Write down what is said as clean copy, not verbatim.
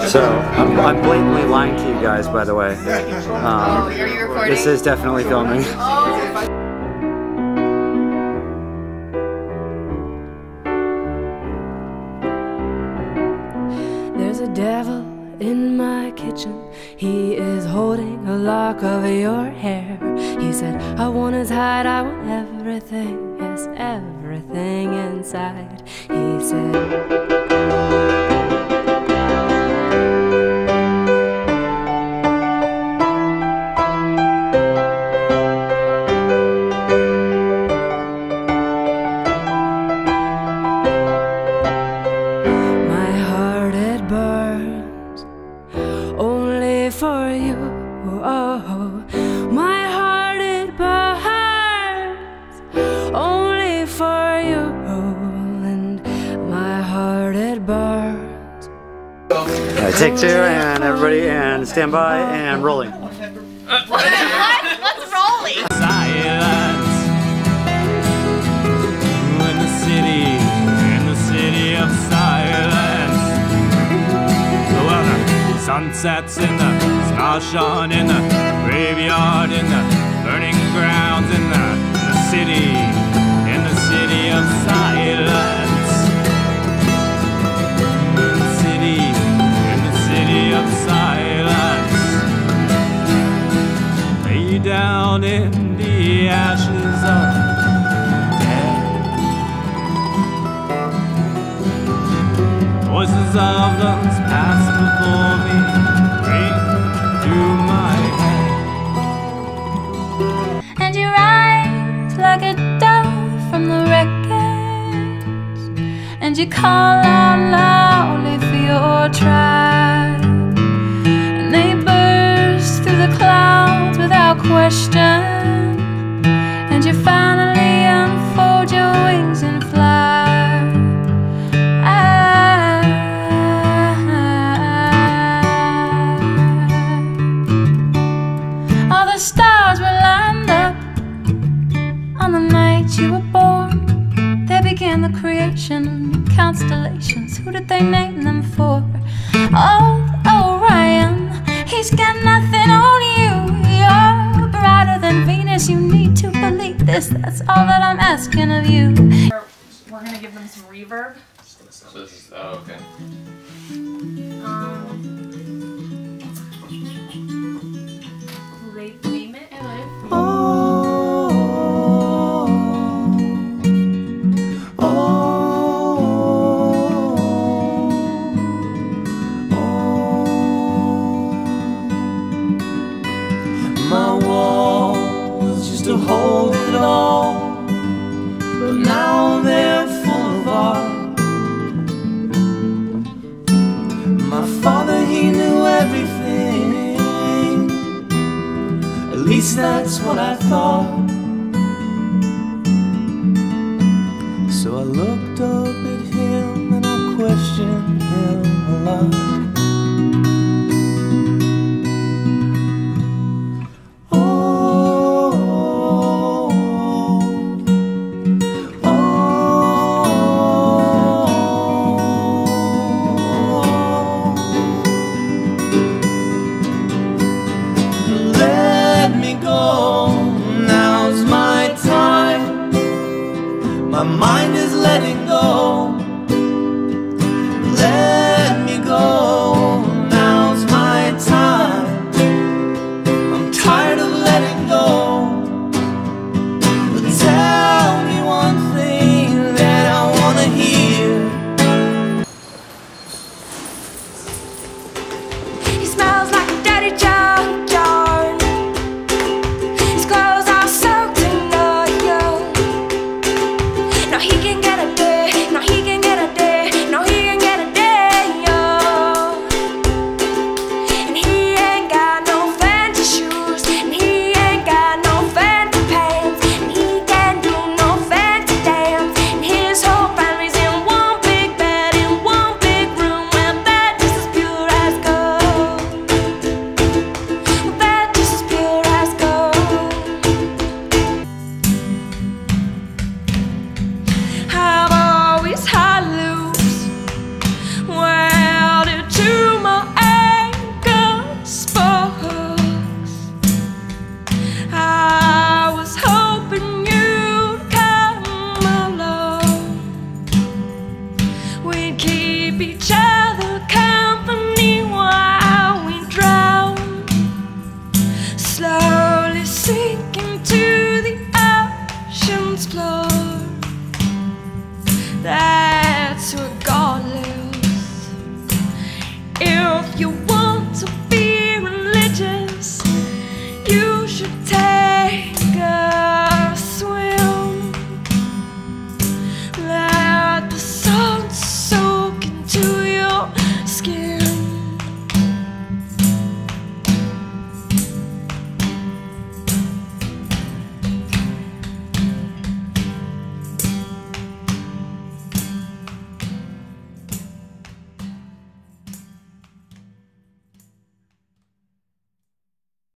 So, I'm blatantly lying to you guys, by the way. Are you recording? This is definitely filming. There's a devil in my kitchen. He is holding a lock of your hair. He said, I want his hide, I want everything, yes, everything inside. He said, for you, oh, my heart it burns only for you, and my heart it burns. Take two, and everybody, and stand by, and rolling. What's rolling? Silence in the city of silence. Well, the sunsets in the stars shone in the graveyard, in the burning grounds, in the city of silence. In the city of silence. Lay down in the ashes of death. Voices of those past before me ring through my head. And you rise like a dove from the wreckage, and you call out loudly for your tribe, and they burst through the clouds without question, and you finally unfold your wings and fly. All the stars were lined up on the night you were born. They began the creation of new constellations. Who did they name them for? Oh, Orion, he's got nothing on you. You're brighter than Venus. You need to believe this. That's all that I'm asking of you. We're gonna give them some reverb. So this is, oh, okay. Name it. My wall was just to hold it all, but now they're full of art. My father, he knew everything, at least that's what I thought. So I looked up at him and I questioned him a lot. Now's you